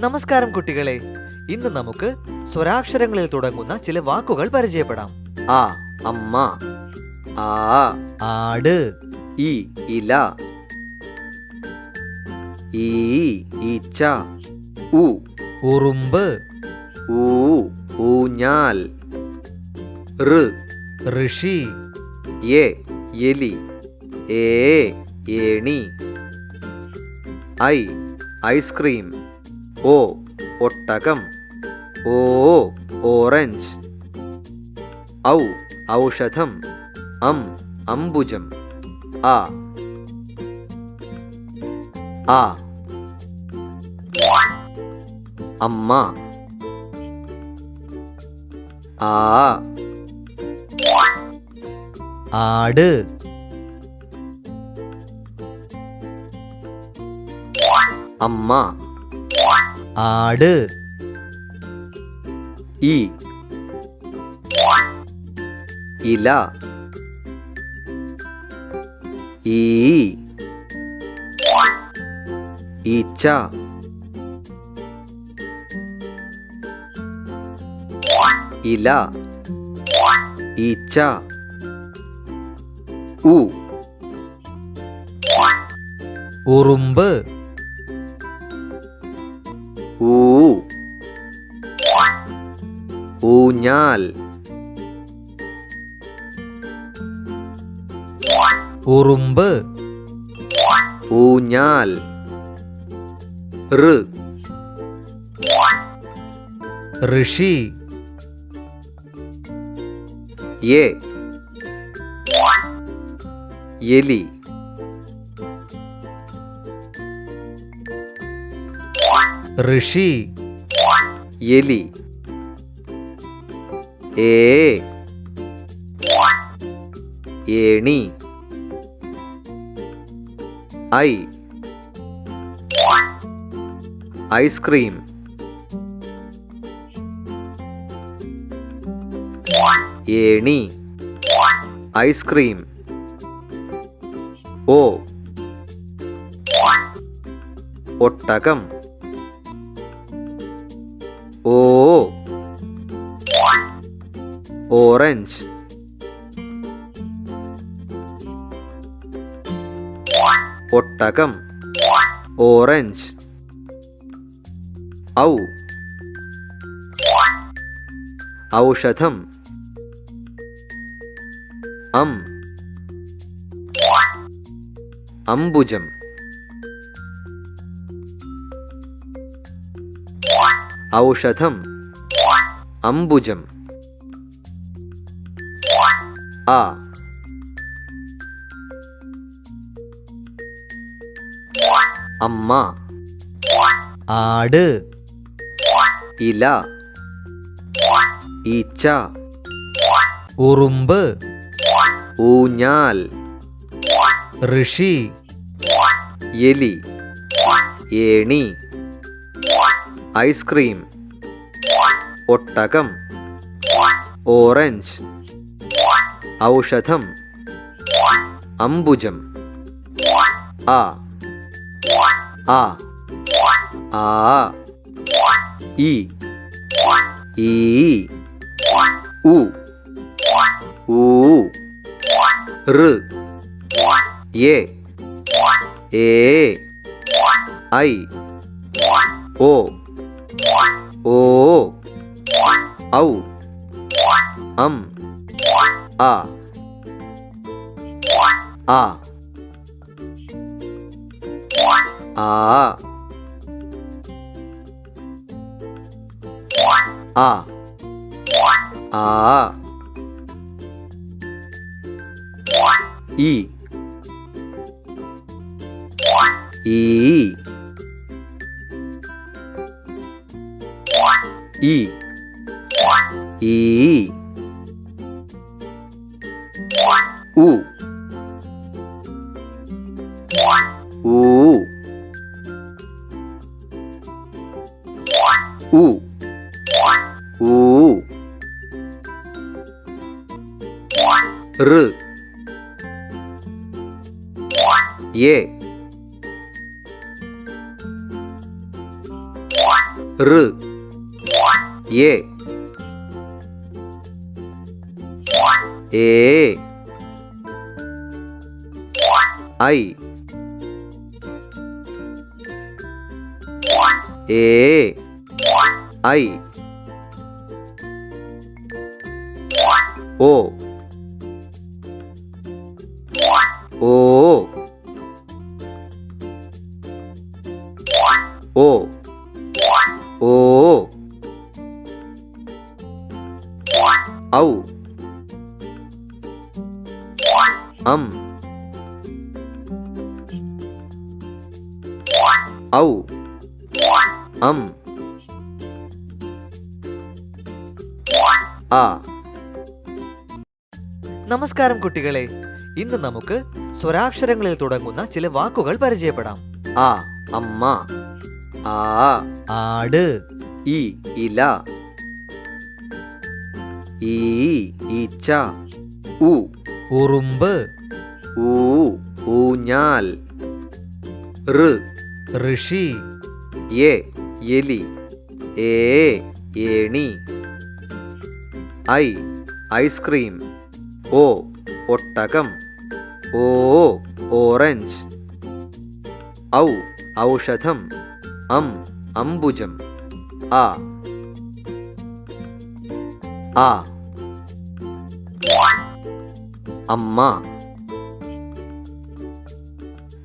നമസ്കാരം കുട്ടികളെ. ഇന്ന് നമുക്ക് സ്വരാക്ഷരങ്ങളിൽ തുടങ്ങുന്ന ചില വാക്കുകൾ പരിചയപ്പെടാം. ആ അമ്മ, ആ ആട്, ഇ ഇല, ഈ ഈച്ച, ഉ ഉറുമ്പ്, ഊ ഊഞ്ഞാൽ, ഋ ഋഷി, എ എലി, ഏ ഏണി, ഐ ഐസ്ക്രീം, ഓ ഒട്ടകം, ഓ ഓറഞ്ച്, ഔ ഔഷധം, അംബുജം, ആ അമ്മ, ആ ആട്, അമ്മ, ആട്, ഇ ഇല, ഈ ഈച്ച, ഇല ഈച്ച, ഉ ഉറുമ്പ്, ഊ ഊഞ്ഞാൽ, ഉറുമ്പ്, ഊഞ്ഞാൽ, ഋ ഋഷി, എ എലി, ഋഷി, എലി, ഏ ഏണി, ഐ ഐസ്ക്രീം, ഏണി ഐസ്ക്രീം, ഓ ഒട്ടകം, ഓ ഓറഞ്ച്, ഒട്ടകം, ഓറഞ്ച്, ഔ ഔഷധം, അംബുജം, ഔഷധം, അംബുജം, ആ അമ്മ, ആട്, ഇല, ഈച്ച, ഉറുമ്പ്, ഊഞ്ഞാൽ, ഋഷി, എലി, ഏണി, ഐസ്ക്രീം, ഒട്ടകം, ഓറഞ്ച്, ഔഷധം, അംബുജം, ആ ഇ ഈ ഉ ഊ ഋ എ ഐ ഓ ഔ ആ ഇ ഈ ഈ ഈ ഉ ഊ ഉ ഊ ഋ എ ഋ യേ ഏ ഐ ഏ ഐ ഓ ഓ ഓ ഓ ഔ ഔ ആ. നമസ്കാരം കുട്ടികളെ, ഇന്ന് നമുക്ക് സ്വരാക്ഷരങ്ങളിൽ തുടങ്ങുന്ന ചില വാക്കുകൾ പരിചയപ്പെടാം. ആ അമ്മ, ആ ആട്, ഇ ഇല, ഈ ഈച്ച, ഉ ഉറുമ്പ്, ഊ ഊഞ്ഞാൽ, ഋ ഋഷി, എ എലി, ഏ ഏണി, ഐ ഐസ്ക്രീം, ഓ ഒട്ടകം, ഓ ഓറഞ്ച്, ഔ ഔഷധം, അംബുജം, ആ ആ അമ്മ,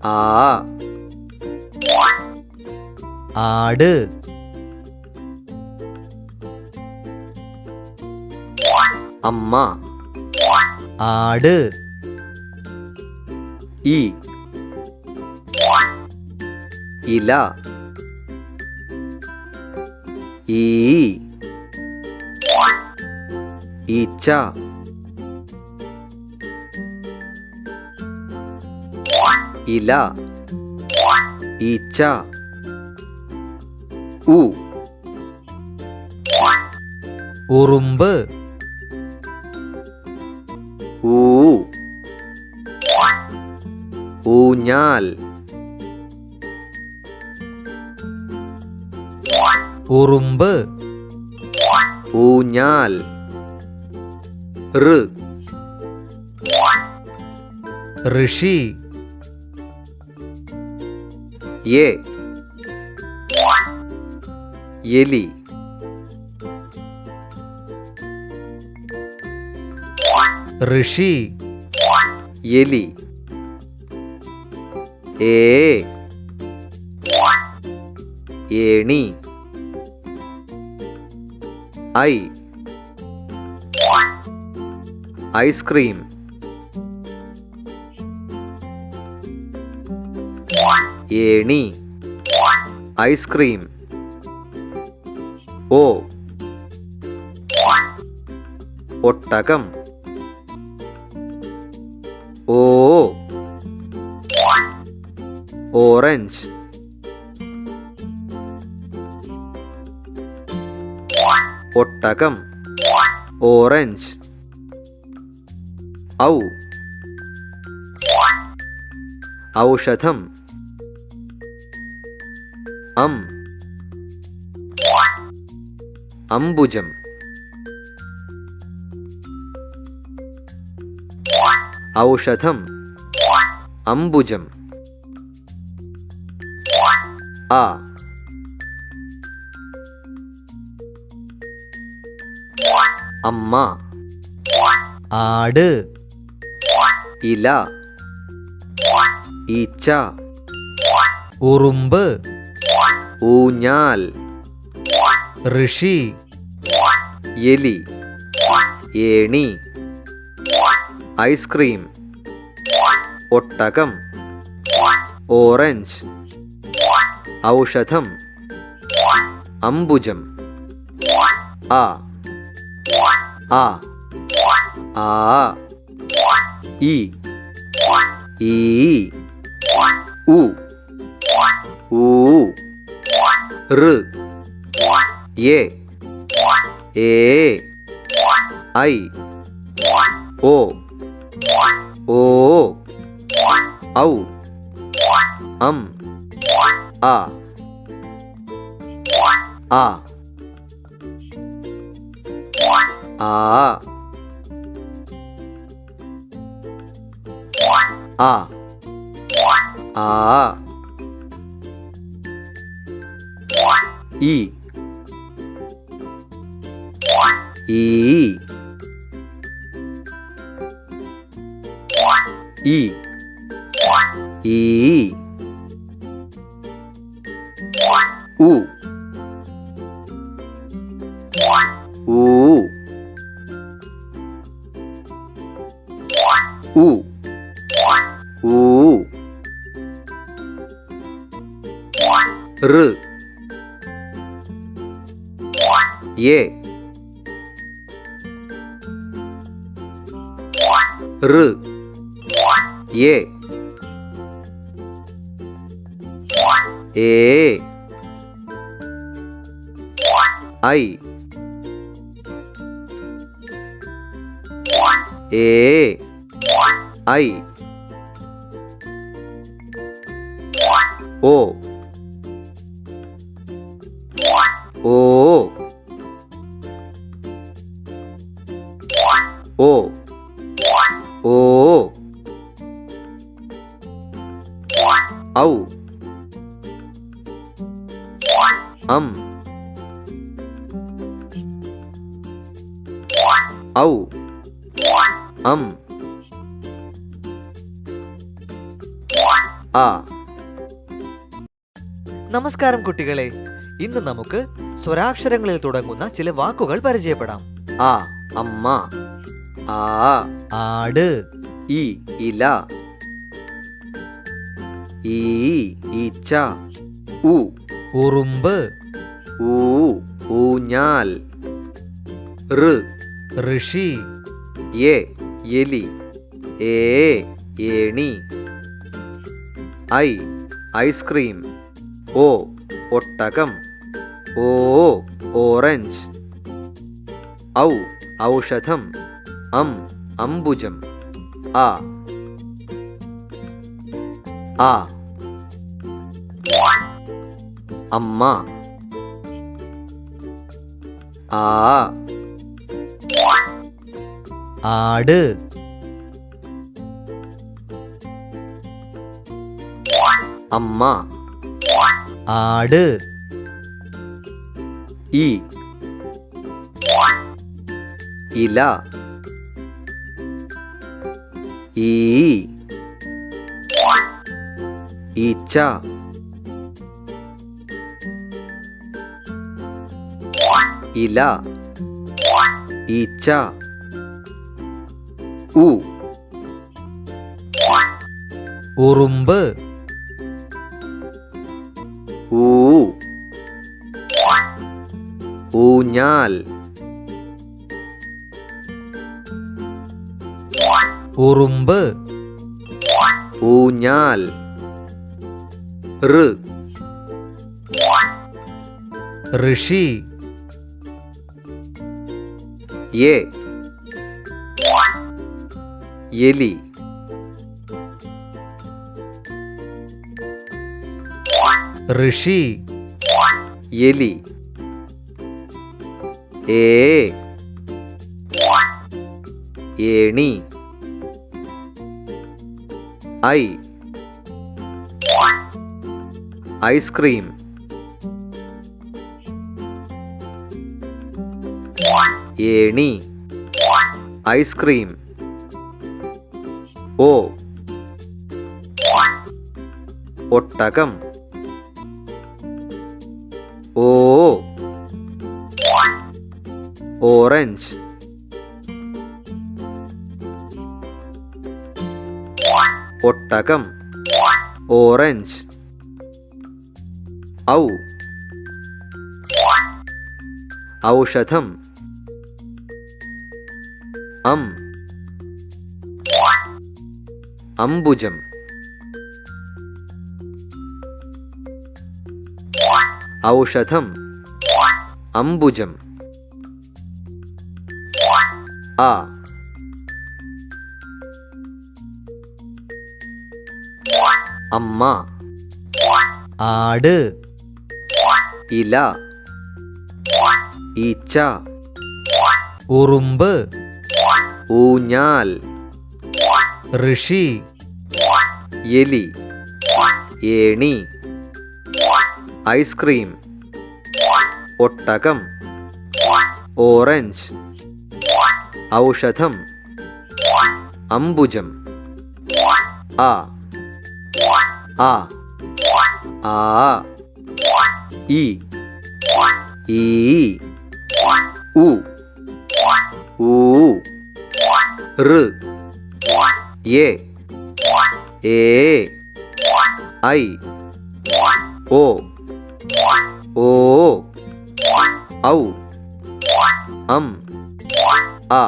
ആ ആട്, അമ്മ, ആട്, ഇ ഇല, ഈ ഈച്ച, ഇല, ഈച്ച, ഉ ഉറുമ്പ്, ഊ ഊഞ്ഞാൽ, ഉറുമ്പ്, ഊഞ്ഞാൽ, ഋ ഋഷി, എ എലി, ഋഷി, എലി, ഏ ഏണി, ഐ ഐസ്ക്രീം, ഏണി ഐസ്ക്രീം, ഓ ഒട്ടകം, ഓ ഓറഞ്ച്, ഒട്ടകം, ഓറഞ്ച്, ഔ ഔഷധം, അംബുജം, ഔഷധം, അംബുജം, ആ അമ്മ, ആട്, ഇല, ഈച്ച, ഉറുമ്പ്, ഊഞ്ഞാൽ, ഋഷി, എലി, ഏണി, ഐസ്ക്രീം, ഒട്ടകം, ഓറഞ്ച്, ഔഷധം, അംബുജം, ആ ആ ആ ഇ ഈ ഉ ഊ ഋ എ ഏ ഐ ഓ ഓ ഔ ആ ആ ആ ആ ആ ഈ ഈ ഈ ഈ ഉ ഊ ഉ ഊ ഋ യേ ഋ യേ ഏ ഐ ഏ ഐ ഓ ഓ ഓ ഓ ഔ അം ഔ അം ആ. നമസ്കാരം കുട്ടികളെ, ഇന്ന് നമുക്ക് സ്വരാക്ഷരങ്ങളിൽ തുടങ്ങുന്ന ചില വാക്കുകൾ പരിചയപ്പെടാം. ആ അമ്മ, ആ ആട്, ഇ ഇല, ഈ ഈച്ച, ഉ ഉറുമ്പ്, ഊ ഊഞ്ഞാൽ, ഋ ഋഷി, യേ എലി, ഏ ഏണി, ഐ ഐസ്ക്രീം, ഓ ഒട്ടകം, ഓ ഓറഞ്ച്, ഔ ഔഷധം, അം അംബുജം, ആ ആ അമ്മ, ആ ആട്, അമ്മ, ആട്, ഈ ഇല, ഈ ഈച്ച, ഇല, ഈച്ച, ഉ ഉറുമ്പ്, ഊ ഊഞ്ഞാൽ, ഉറുമ്പ്, ഊഞ്ഞാൽ, ഋ ഋഷി, യേ എലി, ഋഷി, എലി, ഏ ഏണി, ഐ ഐസ്ക്രീം, ഏണി ഐസ്ക്രീം, ഓ ഒട്ടകം, ഓ ഓറഞ്ച്, ഒട്ടകം, ഓറഞ്ച്, ഔ ഔഷധം, അം അംബുജം, ഔഷധം, അംബുജം, ആ അമ്മ, ആട്, ഇല, ഈച്ച ഉറുമ്പ് ഊഞ്ഞാൽ ഋഷി എലി ഏണി ഐസ്ക്രീം ഒട്ടകം ഓറഞ്ച് ഔഷധം അംബുജം ആ ആ ആ ഇ ഈ ഉ ഊ ഋ എ ഐ ഓ ഓ ഔ അം ആ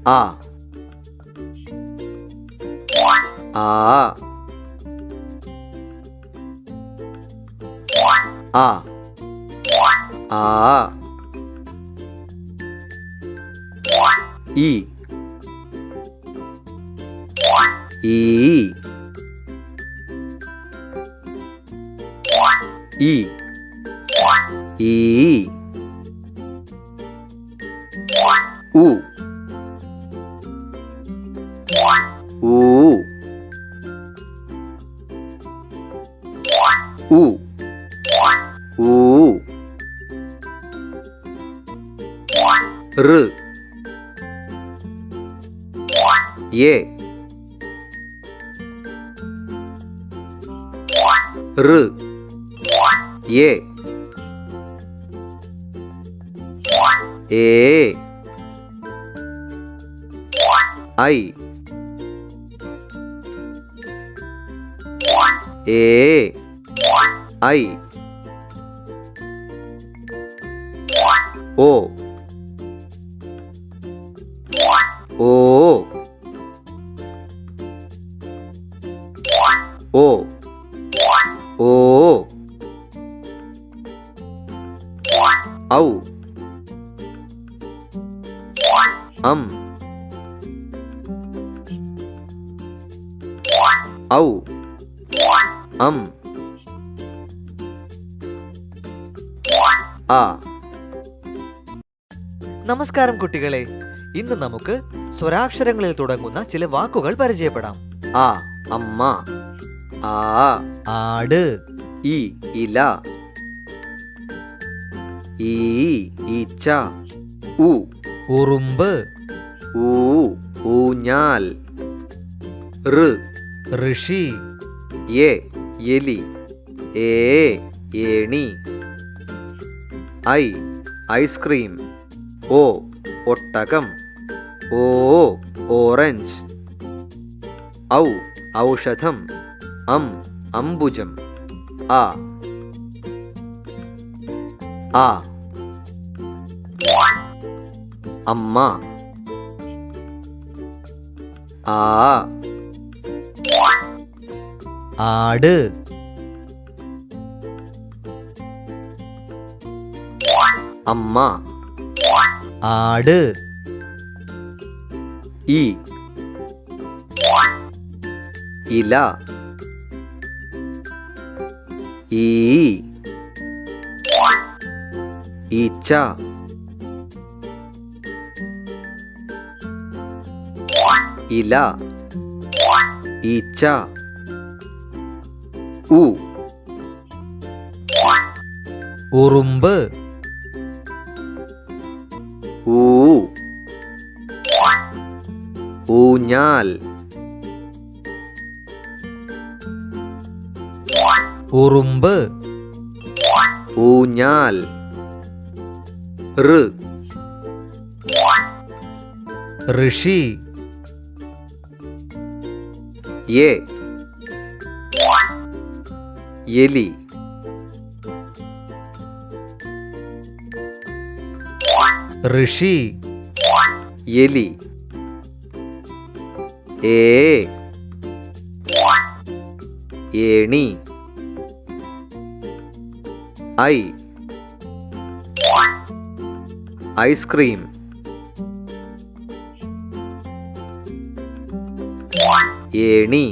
ആ ആ ആ ആ ഈ ഈ ഈ ഈ ഉ ഊ ഉ ഊ ഋ എ ഋ എ ഐ ഐ ഓ ഓ ഓ ഓ ഔ അം ഔ അം ആ. നമസ്കാരം കുട്ടികളെ, ഇന്ന് നമുക്ക് സ്വരാക്ഷരങ്ങളിൽ തുടങ്ങുന്ന ചില വാക്കുകൾ പരിചയപ്പെടാം. ആ അമ്മ, ആ ആട്, ഇ ഇല, ഈ ഈച്ച, ഉ ഉറുമ്പ്, ഊ ഊഞ്ഞാൽ, ഋ ഋഷി, എലി, ഏണി, ഐസ്ക്രീം, ഓ ഒട്ടകം, ഓ ഓറഞ്ച്, ഔഷധം, അംബുജം, ആ അമ്മ, ആട്, അമ്മ, ആട്, ഇല, ഈച്ച, ഇല, ഈച്ച, ഉറുമ്പ്, ഊഞ്ഞാൽ, ഉറുമ്പ്, ഊഞ്ഞാൽ, ഋഷി, എലി, ഋഷി, എലി, ഏണി, ഐസ്ക്രീം, ഏണി,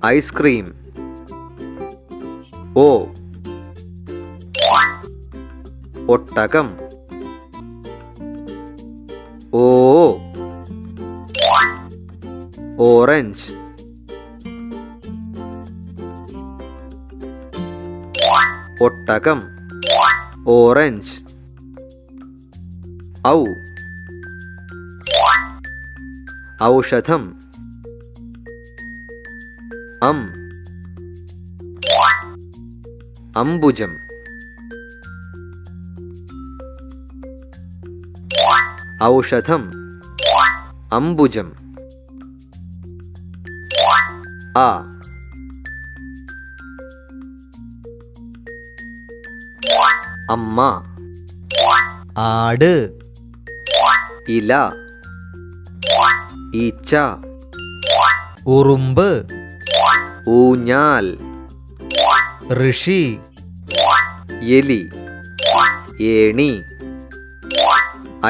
ഐസ്ക്രീം, ഓ ഒട്ടകം ഓ ഓറഞ്ച് ഒട്ടകം ഓറഞ്ച് ഔ ഔഷധം അംബുജം ഔഷധം അംബുജം ആ അമ്മ ആട് ഇല ഈച്ച ഉറുമ്പ് ഊഞ്ഞാൽ ഋഷി എലി ഏണി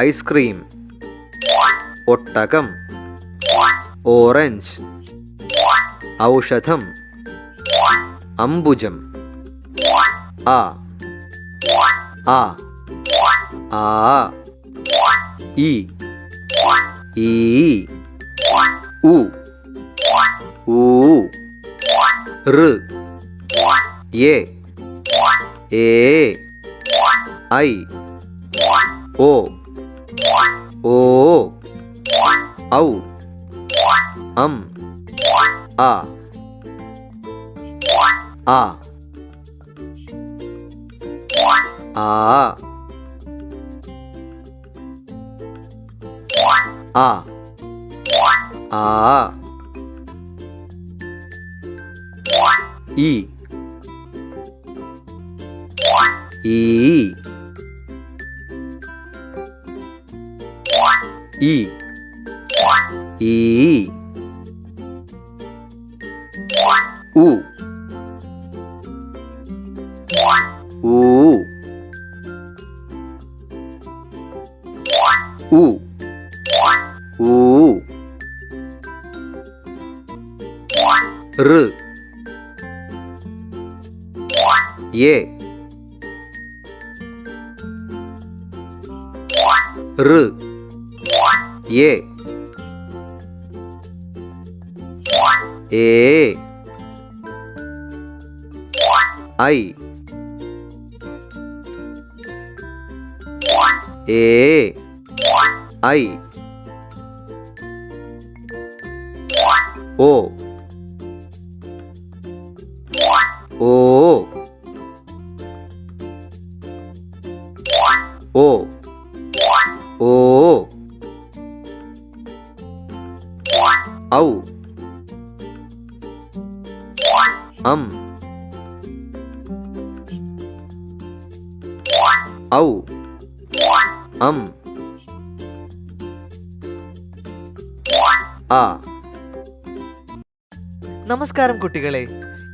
ഐസ്ക്രീം ഒട്ടകം ഓറഞ്ച് ഔഷധം അംബുജം ആ ആ ആ ഈ ഈ ഉ ഊ ഋ എ ഏ ഐ ഓ ഓ ഔ ആ ആ ആ ആ ആ ഈ ഈ ഈ ഈ ഉ ഊ ഉ ഊ ഋ എ ഋ എ ഏ ഐ ഏ ഐ ഓ ഓ ഓ ഓ ഔ ഔ ആ നമസ്കാരം കുട്ടികളെ,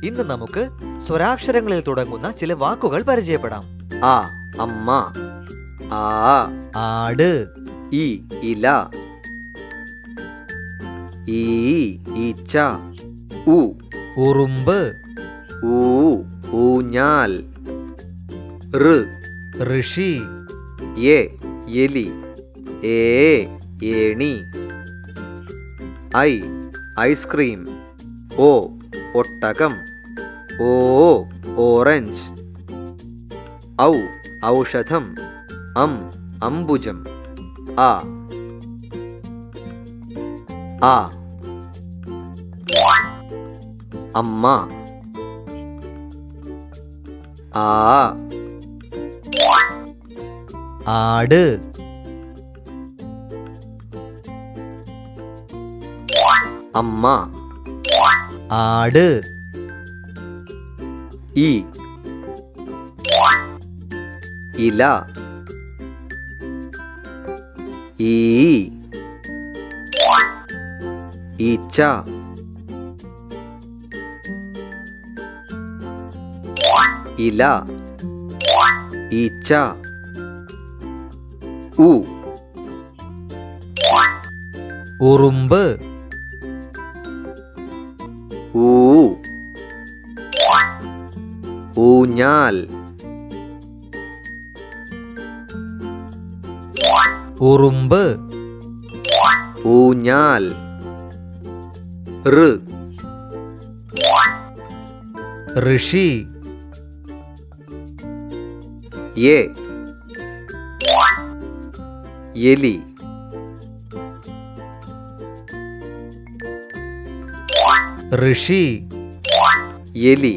ഇന്ന് നമുക്ക് സ്വരാക്ഷരങ്ങളിൽ തുടങ്ങുന്ന ചില വാക്കുകൾ പരിചയപ്പെടാം. ആ അമ്മ ആ ആട് ഈ ഇല ഈ ഈച്ച ഉ ഉറുമ്പ് ഊ ഊഞ്ഞാൽ ഋ ഋഷി എ എലി ഏ ഏണി ഐ ഐസ്ക്രീം ഓ ഒട്ടകം ഓ ഓറഞ്ച് ഔ ഔഷധം അംബുജം ആ ആ അമ്മ ആ ആട് അമ്മ ആട് ഈ ഇല ഈ ഈച്ച ഇല ഈച്ച ഉ ഉറുമ്പ് ഊ ഊഞ്ഞാൽ ഉറുമ്പ്. ഊഞ്ഞാൽ. ഋ ഋഷി. യെ എലി. ഋഷി. എലി.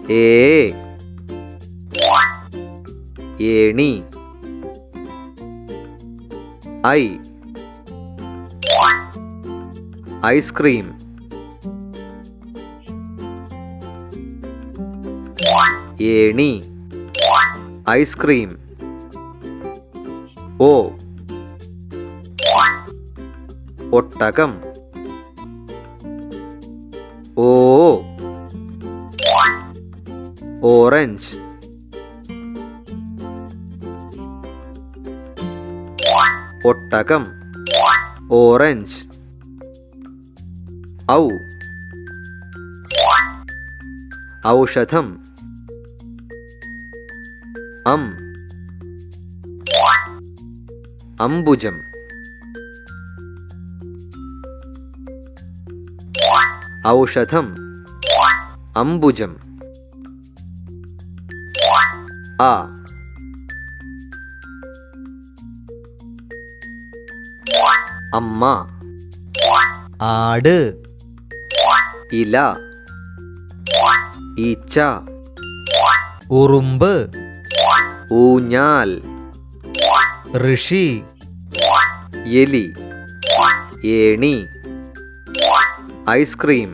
ഏ ഏണി. I ice cream. ഏണി ഐസ്ക്രീം. ഓ ഒട്ടകം. ഓ ഓറഞ്ച്. ഒട്ടകം ഓറഞ്ച്. ഔ ഔഷധം. അം അംബുജം. ഔഷധം അംബുജം. ആ അമ്മ. ആട്. ഇല. ഈച്ച. ഉറുമ്പ്. ഊഞ്ഞാൽ. ഋഷി. എലി. ഏണി. ഐസ്ക്രീം.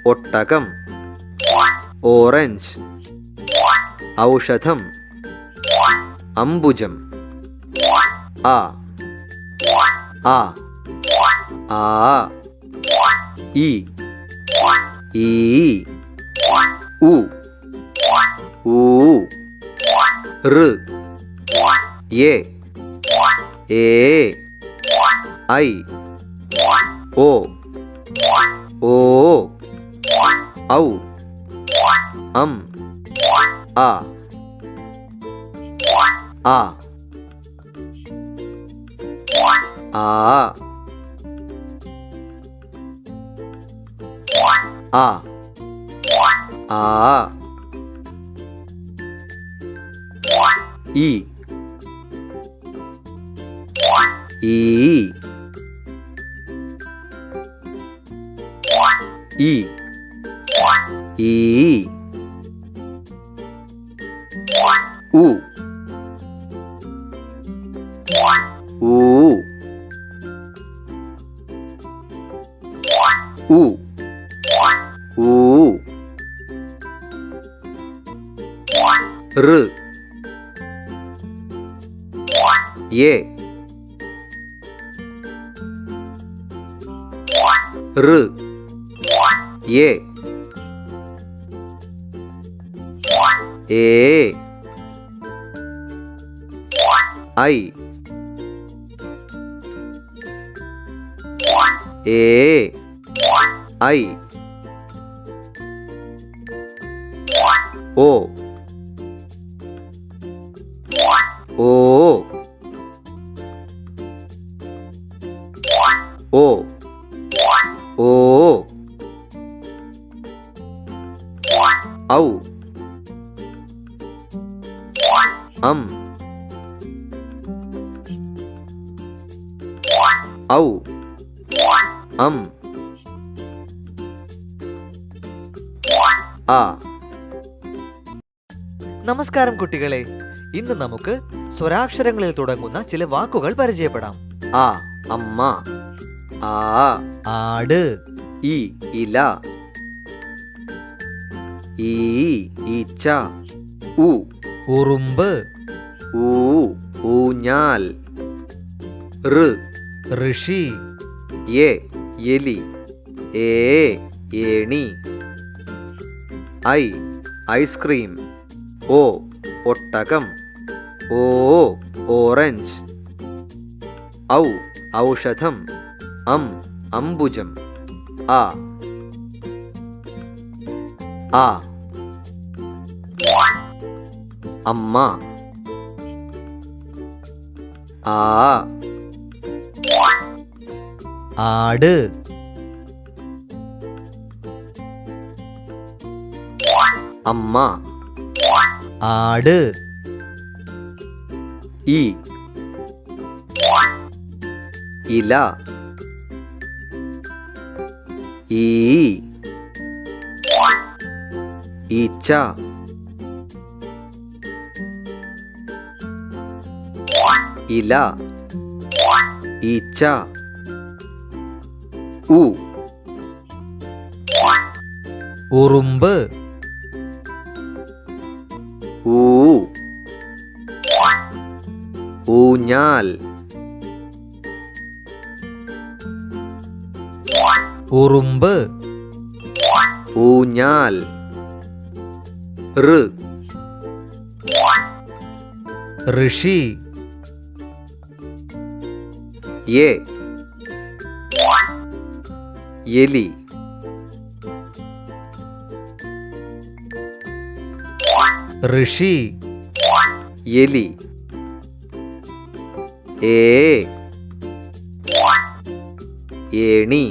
ഒട്ടകം. ഓറഞ്ച്. ഔഷധം അംബുജം. ആ ആ ആ ഇ ഈ ഉ ഊ ഋ യെ ഏ ഐ ഓ ഓ ഔ അം ആ ആ ആ ആ ആ ഈ ഈ ഈ ഈ ഉ ഊ ഉ ഊ ഋ യെ ഋ യെ ഏ ഐ ഏ ഐ ഓ ഓ ഓ ഓ ഔ അം ഔ അം ആ. നമസ്കാരം കുട്ടികളെ, ഇന്ന് നമുക്ക് സ്വരാക്ഷരങ്ങളിൽ തുടങ്ങുന്ന ചില വാക്കുകൾ പരിചയപ്പെടാം. ആ അമ്മ. ആ ആട്. ഇ ഇല. ഈ ഈച്ച. ഉ ഉറുമ്പ്. ഊ ഊഞ്ഞാൽ. ഋ ഋഷി. യെ എലി. ഏ ഏണി. I ice cream. ഓ ഒട്ടകം. ഓ ഓറഞ്ച്. ഔ ഔഷധം. അം അംബുജം. ആ ആ അമ്മ. ആ ആട് അമ്മ ആട് ഇ ഇല ഈ ഈച്ച ഇല ഈച്ച ഉ ഉറുമ്പ് ഊ ഊഞ്ഞാൽ ഉറുമ്പ് ഊഞ്ഞാൽ ഋ ഋഷി എ എലി ഋഷി എലി ഏ ഏണി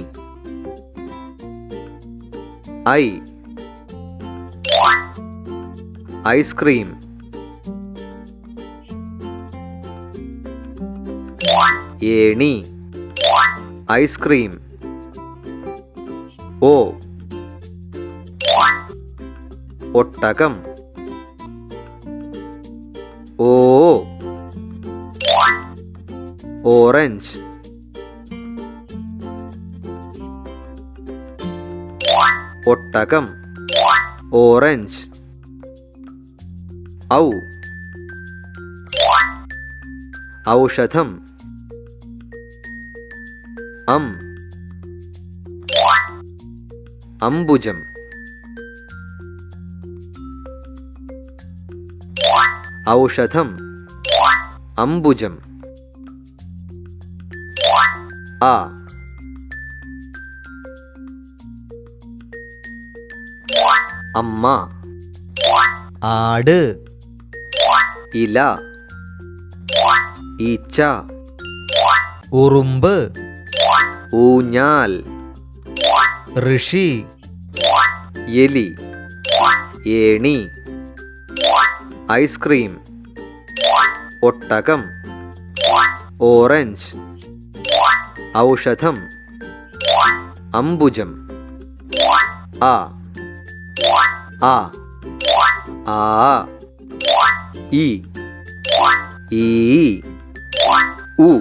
ഐ ഐസ്ക്രീം ഏണി ഐസ്ക്രീം ഓ ഒട്ടകം ഓ ഓറഞ്ച് ഒട്ടകം ഓറഞ്ച് ഔ ഔഷധം അം അംബുജം ഔഷധം അംബുജം ആ അമ്മ ആട് ഇല ഈച്ച ഉറുമ്പ് ഊഞ്ഞാൽ ഋഷി എലി ഏണി ഐസ്ക്രീം ഒട്ടകം ഓറഞ്ച് ഔഷധം അംബുജം ആ ആ ആ ഇ ഈ ഉ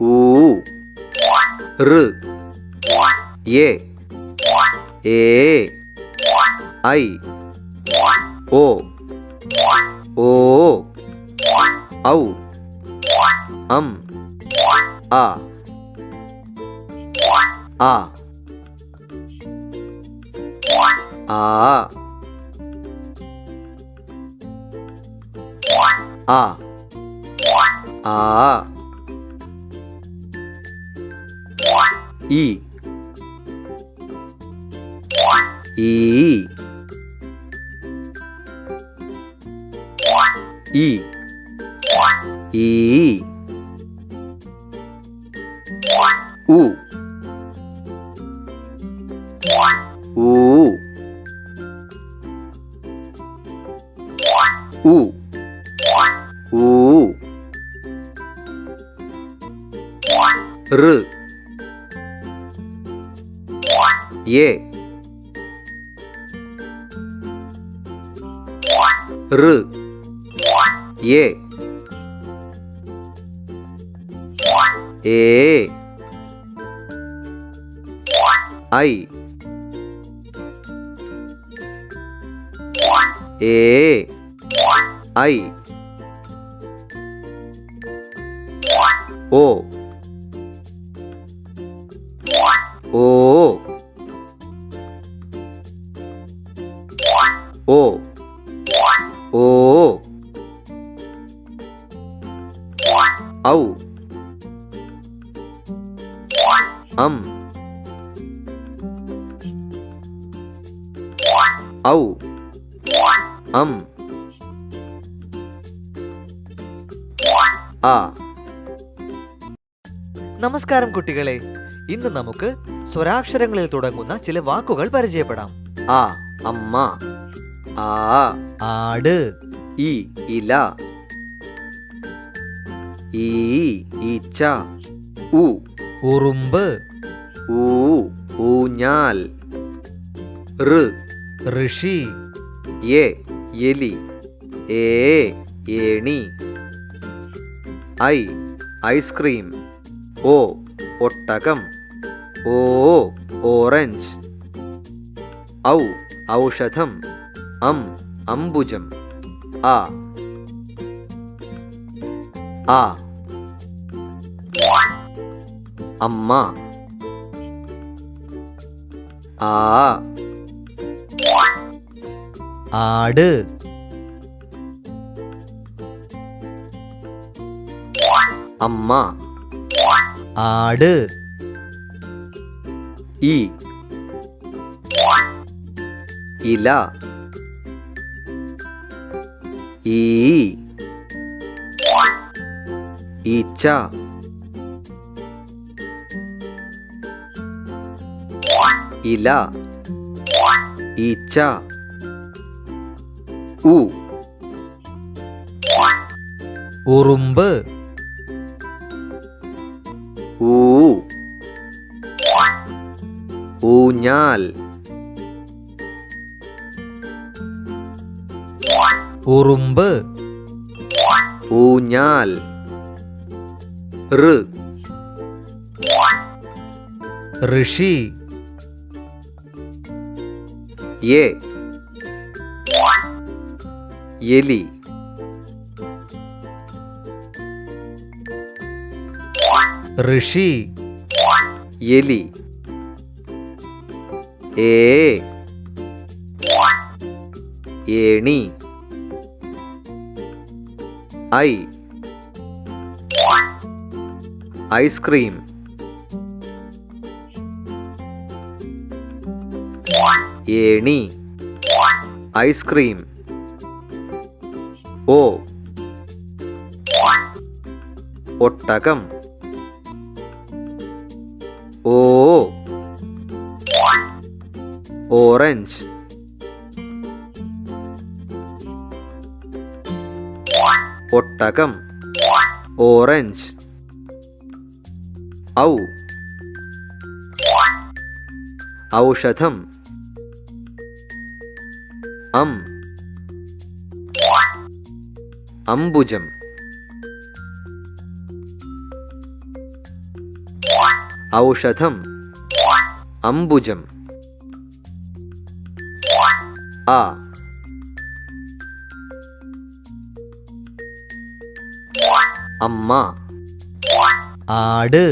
ഊ ഋ എ ഏ ഐ ഓ ഓ ഔ അം ആ ആ ആ ആ ആ ഈ ഈ ഈ ഈ ഉ ഊ ഉ ഊ ഋ എ ഋ എ ഏ ഐ ഏ ഐ ഓ ഓ ഓ ഓ ഔ അം ഔ അം ആ. നമസ്കാരം കുട്ടികളെ, ഇന്ന് നമുക്ക് സ്വരാക്ഷരങ്ങളിൽ തുടങ്ങുന്ന ചില വാക്കുകൾ പരിചയപ്പെടാം. ആ അമ്മ. ആ ആട്, ഇ ഇല. ഈ ഈച്ച. ഉ ഉറുമ്പ്, ഊ ഊഞ്ഞാൽ. ഋ ഋഷി, എ എലി. ഏ ഏണി. I ice cream. ഓ ഒട്ടകം. ഓ ഓറഞ്ച്. ഔ ഔഷധം. അംബുജം. ആ ആ അമ്മ. ആ ആട്, അമ്മ. ആട്, ഇ ഇല. ഈ ഈച്ച. ഇല ഈച്ച. ഉ ഉറുമ്പ്, ഊ ഊഞ്ഞാൽ. ഉറുമ്പ്, ഊഞ്ഞാൽ. ഋ ഋഷി, എ എലി. ഋഷി, എലി. ഏ ഏണി. I ice cream. ഏണി ഐസ്ക്രീം. ഓ ഒട്ടകം. ഓ ഓറഞ്ച്. ഒട്ടകം ഓറഞ്ച്. ഔ ഔഷധം. അംബുജം. ഔഷധം അംബുജം. ആ അമ്മ. ആട്,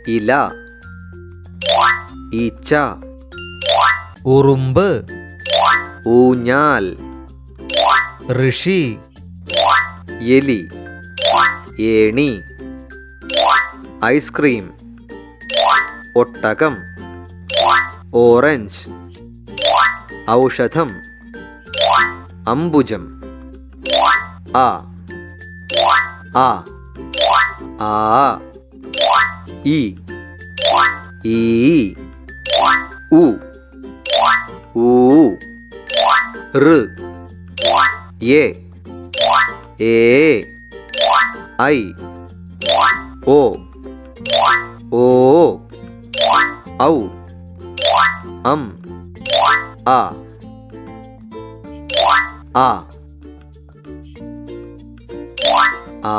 ഇല. ഈച്ച. ഉറുമ്പ്, ഊഞ്ഞാൽ. ഋഷി, എലി. ഏണി. ഐസ്ക്രീം. ഒട്ടകം. ഓറഞ്ച്. ഔഷധം അംബുജം. ആ ആ ആ ഇ ഈ ഉ ഊ ഋ എ ഏ ഐ ഓ ഓ ഔ ആ ആ ആ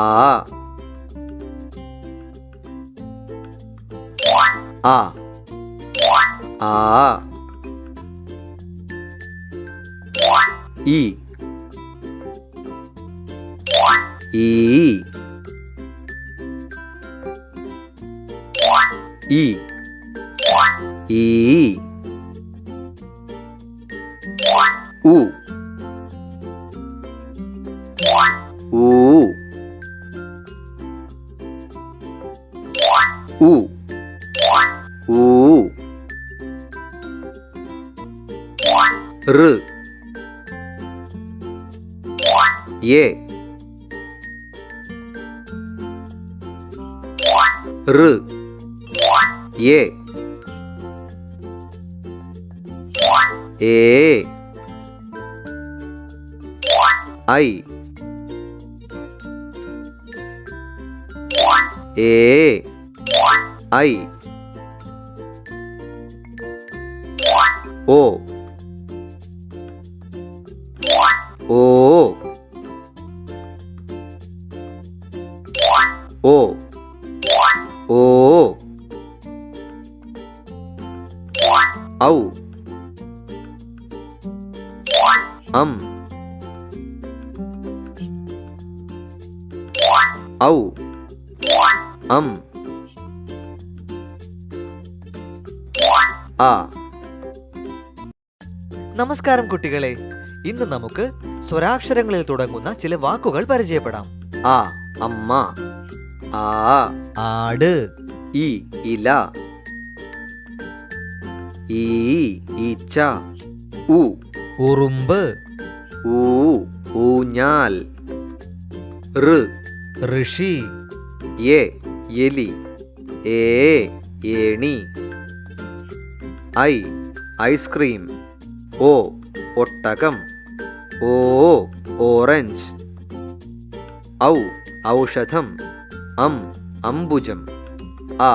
ആ ആ ഇ ഈ ഈ ഈ ഉ ഊ ഉ ഊ ഋ എ ഋ എ ഐ ഐ ഓ ഓ ഓ ഓ ഔ ഔ ആ. നമസ്കാരം കുട്ടികളെ, ഇന്ന് നമുക്ക് സ്വരാക്ഷരങ്ങളിൽ തുടങ്ങുന്ന ചില വാക്കുകൾ പരിചയപ്പെടാം. ആ അമ്മ, ആ ആട്, ഇ ഇല, ഈ ഈച്ച, ഉ ഉറുമ്പ്, ഊ ഊഞ്ഞാൽ, ഋ ഋഷി, എ എലി, ഏണി, ഐസ്ക്രീം, ഓ ഒട്ടകം, ഓ ഓറഞ്ച്, ഔഷധം, അംബുജം, ആ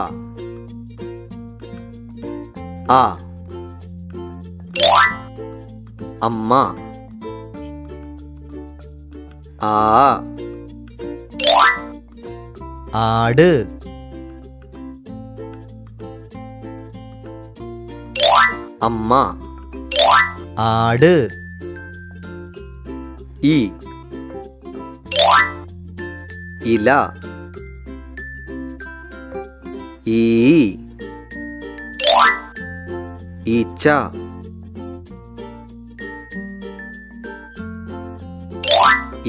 അമ്മ, ആട്, അമ്മ, ആട്, ഇല, ഈച്ച,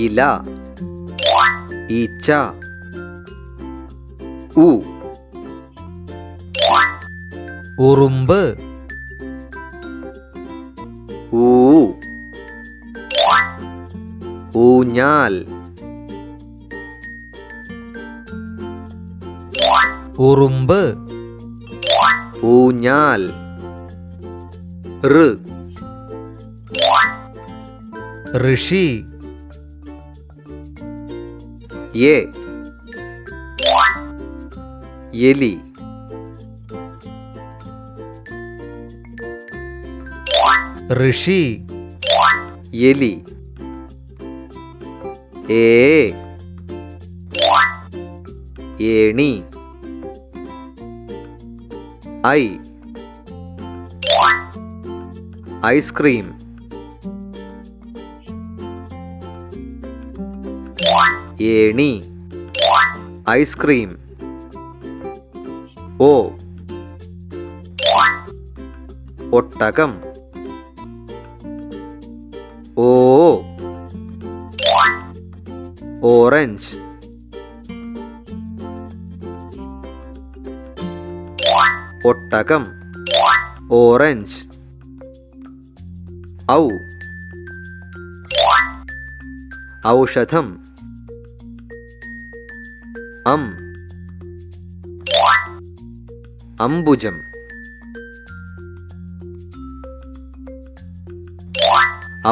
ഇല, ഈച്ച, ഉറുമ്പ്, ഊഞ്ഞാൽ, ഉറുമ്പ്, ഊഞ്ഞാൽ, ഋഷി, എലി, ഋഷി, എലി, ഏണി, ഐസ്ക്രീം, ഏണി, ഐസ്ക്രീം, ഓ ഒട്ടകം, ഓ ഓറഞ്ച്, ഒട്ടകം, ഓറഞ്ച്, ഔഷധം, അംബുജം,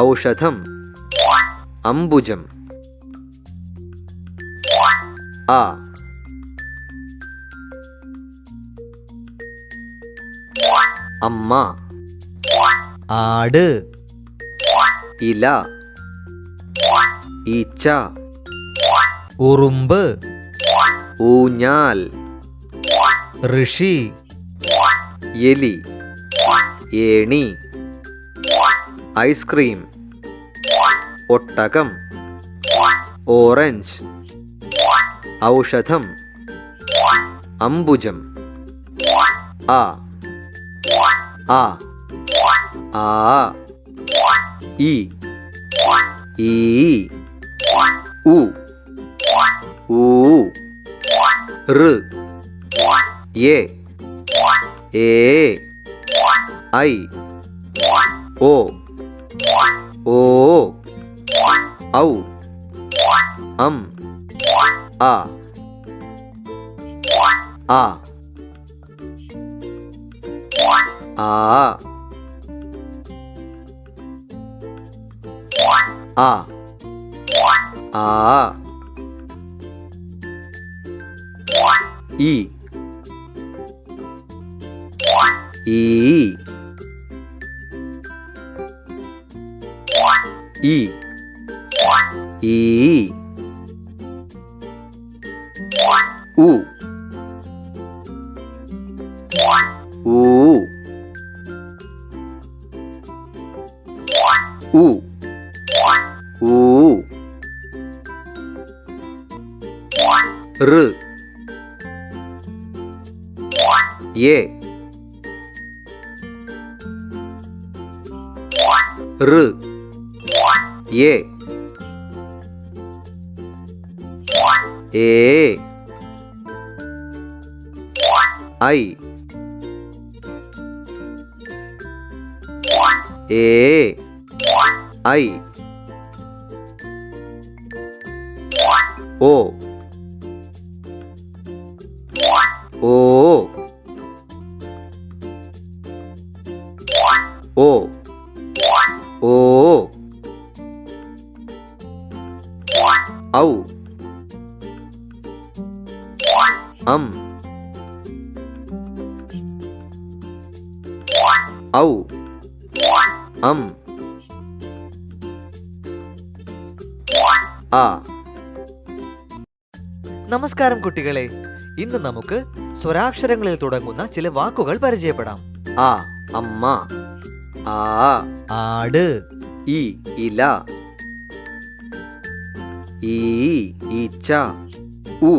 ഔഷധം, അംബുജം, അമ്മ, ആട്, ഇല, ഈച്ച, ഉറുമ്പ്, ഊഞ്ഞാൽ, ഋഷി, എലി, ഏണി, ഐസ്ക്രീം, ഒട്ടകം, ഓറഞ്ച്, ഔഷധം, അംബുജം, ആ ഈ ഉ ഋ എ ഐ ഓ ഔ ആ ആ ആ ആ ആ ഈ ഈ ഈ ഈ ഉ ഊ ഉ ഊ റ് യെ റ് യെ ഏ ഐ ഏ ഐ ഓ ഓ ഓ ഓ ഔ അം ഔ അം ആ. നമസ്കാരം കുട്ടികളെ, ഇന്ന് നമുക്ക് സ്വരാക്ഷരങ്ങളിൽ തുടങ്ങുന്ന ചില വാക്കുകൾ പരിചയപ്പെടാം. ആ അമ്മ, ആ ആട്, ഇ ഇല, ഈ ഈച്ച, ഉ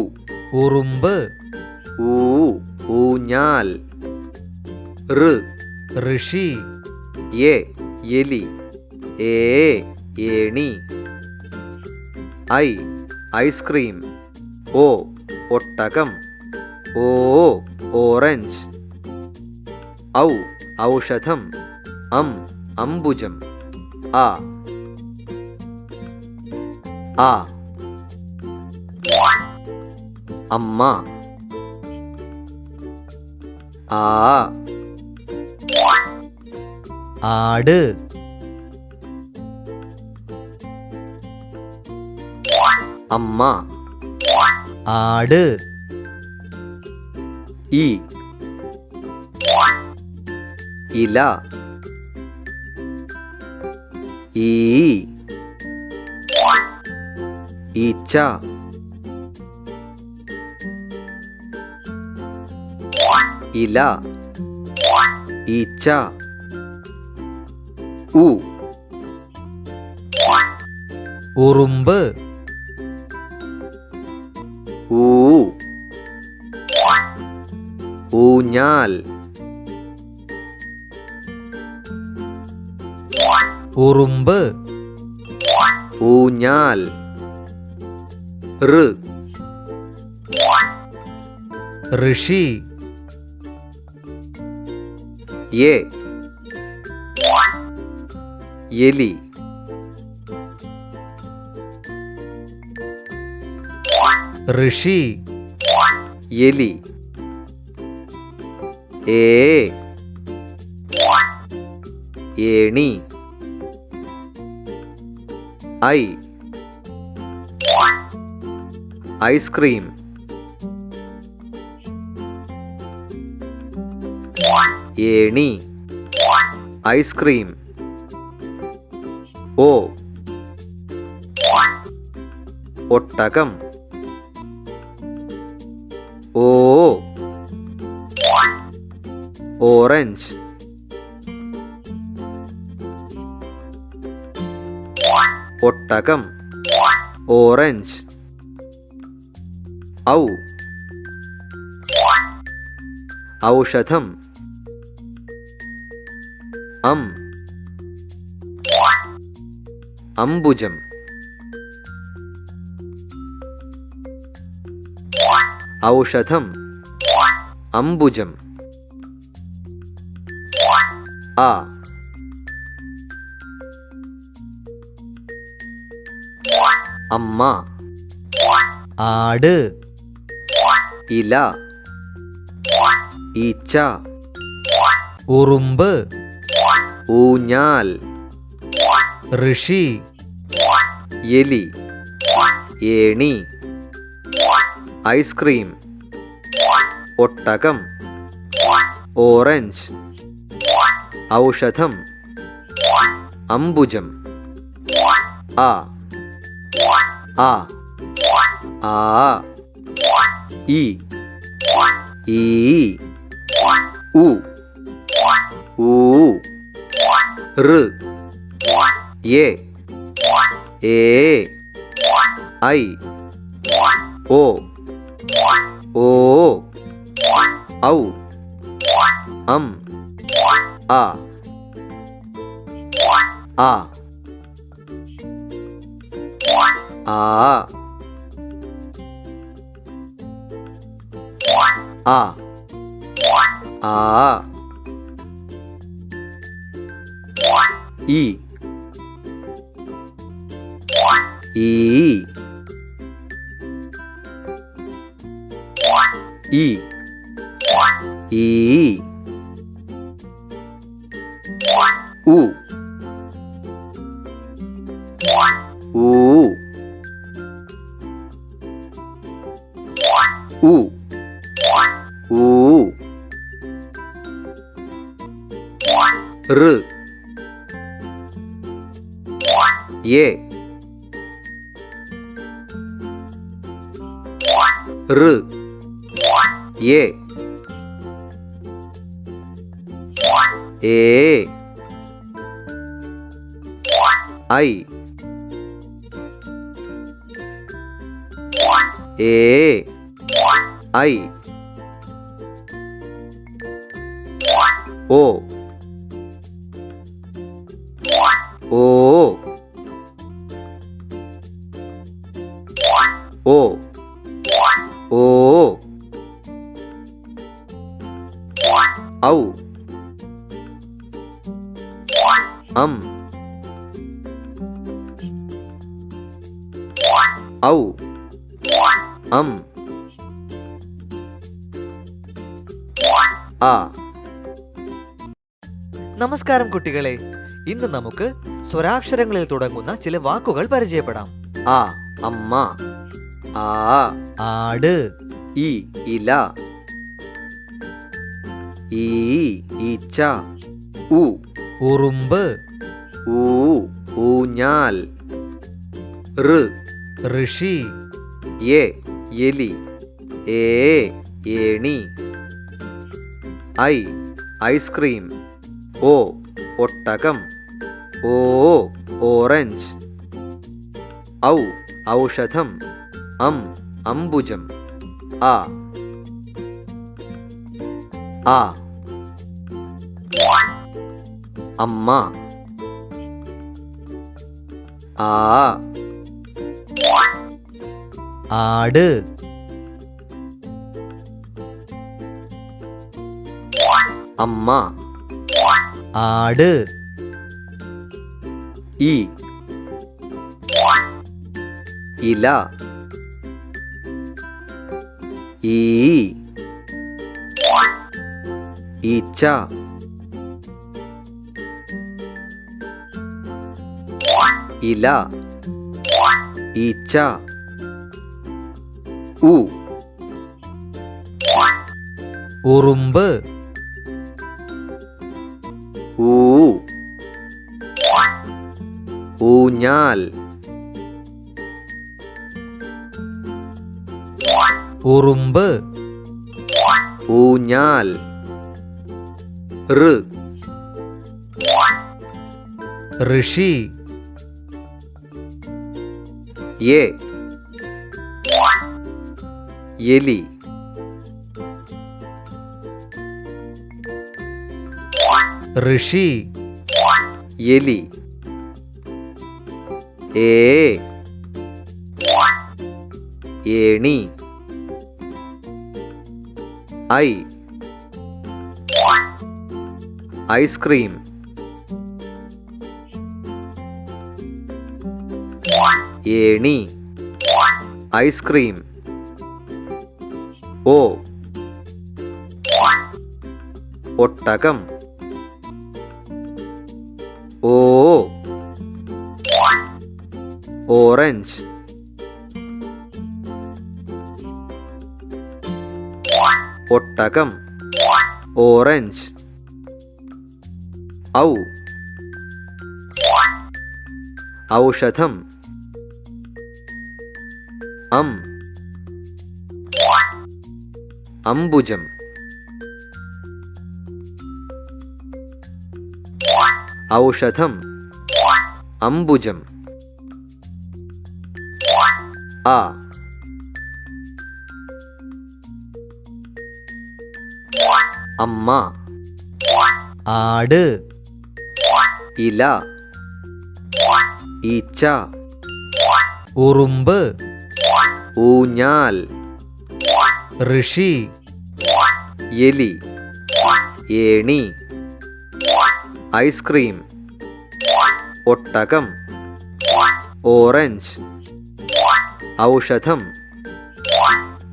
ഉറുമ്പ്, ഊ ഊഞ്ഞാൽ, ഋ ഋഷി, യെ എലി, ഏ ഏണി, ഐ ഐസ്ക്രീം, ഓ ഒട്ടകം, ഓ ഓറഞ്ച്, ഔ ഔഷധം, അം അംബുജം, ആ ആ അമ്മ, ആ ആട്, അമ്മ, ആട്, ഈ ഇല, ഈ ഈച്ച, ഇല, ഈച്ച, ഉ ഉറുമ്പ്, ഊ ഊഞ്ഞാൽ, ഉറുമ്പ്, ഊഞ്ഞാൽ, ഋ ഋഷി, യെ എലി, ഋഷി, എലി, ഏ ഏണി, ഐ ഐസ്ക്രീം, ഏണി ഐസ്ക്രീം, ഓ ഒട്ടകം, ഓ ഓറഞ്ച്, ഒട്ടകം, ഓറഞ്ച്, ഔ ഔഷധം, അം അംബുജം, ഔഷധം, അംബുജം, ആ അമ്മ, ആട്, ഇല, ഈച്ച, ഉറുമ്പ്, ഊഞ്ഞാൽ, ഋഷി, എലി, ഏണി, ഐസ്ക്രീം, ഒട്ടകം, ഓറഞ്ച്, ഔഷധം, അംബുജം. ആ ആ ആ ഇ ഈ ഉ ഊ ഋ എ ഏ ഐ ഓ ഓ ഔ അം ആ ആ ആ ആ ആ ഇ ഈ ഈ ഈ ഉ ഊ ഉ ഊ ഋ എ ഋ എ ഏ ഐ ഏ ഐ ഓ ഓ ഓ ഓ ഔ അം ഔ അം ആ. നമസ്കാരം കുട്ടികളെ, ഇന്ന് നമുക്ക് സ്വരാക്ഷരങ്ങളിൽ തുടങ്ങുന്ന ചില വാക്കുകൾ പരിചയപ്പെടാം. ആ അമ്മ, ആ ആട്, ഇ ഇല, ഈ ഈച്ച, ഉ ഉറുമ്പ്, ഊ ഊഞ്ഞാൽ, ഋ ഋഷി, എ എലി, ഏ ഏണി, ഐ ഐസ്ക്രീം, ഓ ഒട്ടകം, ഓ ഓറഞ്ച്, ഔ ഔഷധം, അം അംബുജം, ആ ആ അമ്മ, ആ ആട്, അമ്മ, ആട്, ഇ ഇല, ഈ ഈച്ച, ഇല, ഈച്ച, ഉ ഉറുമ്പ്, ഊ ഊഞ്ഞാൽ, ഉറുമ്പ്, ഊഞ്ഞാൽ, ഋ ഋഷി, എ എലി, ഋഷി, എലി, ഏ ഏണി, ഐ ഐസ്ക്രീം, ഏണി ഐസ്ക്രീം, ഓ ഒട്ടകം. ഓ, ഓറഞ്ച്. ഒട്ടകം, ഓറഞ്ച്. ഔ, ഔഷധം. അം, അംബുജം. ഔഷധം, അംബുജം. ആ, അമ്മ. ആട്, ഇല, ഈച്ച. ഉറുമ്പ്, ഊഞ്ഞാൽ. ഋഷി, എലി, ഏണി. ഐസ്ക്രീം, ഒട്ടകം, ഓറഞ്ച്. ഔഷധം,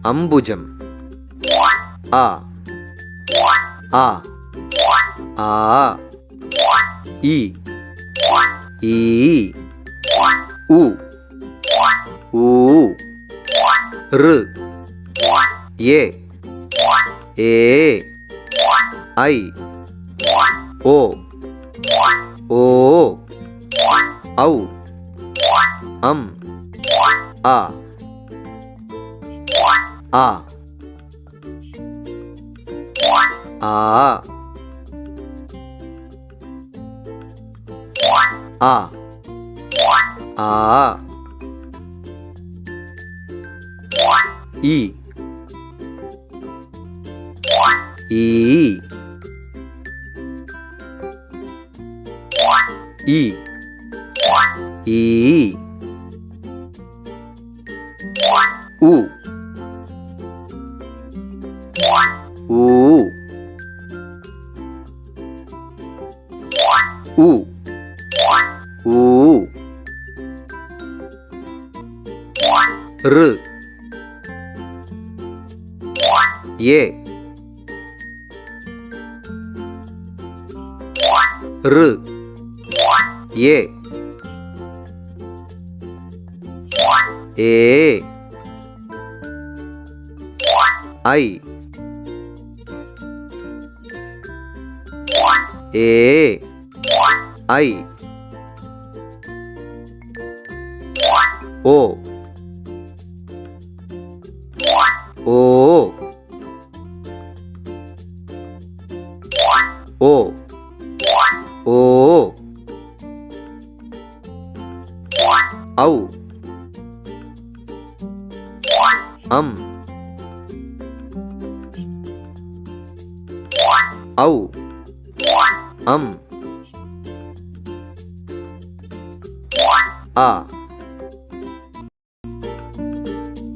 അംബുജം. ആ, ആ, ആ. ഇ, ഈ, ഉ, ഊ. ഋ, എ, ഏ. ഐ, ഓ, ഓ. ഔ, അം, ആ, ആ. ആ, ആ, ആ. ഇ, ഈ, ഈ, ഈ. ഉ, ഊ, ഉ, ഊ. ഋ, എ, ഋ, എ, ഏ. ഐ, ഏ. ഐ, ഓ, ഓ, ഓ, ഓ. ഔ, അം, ഔ, അം, ആ.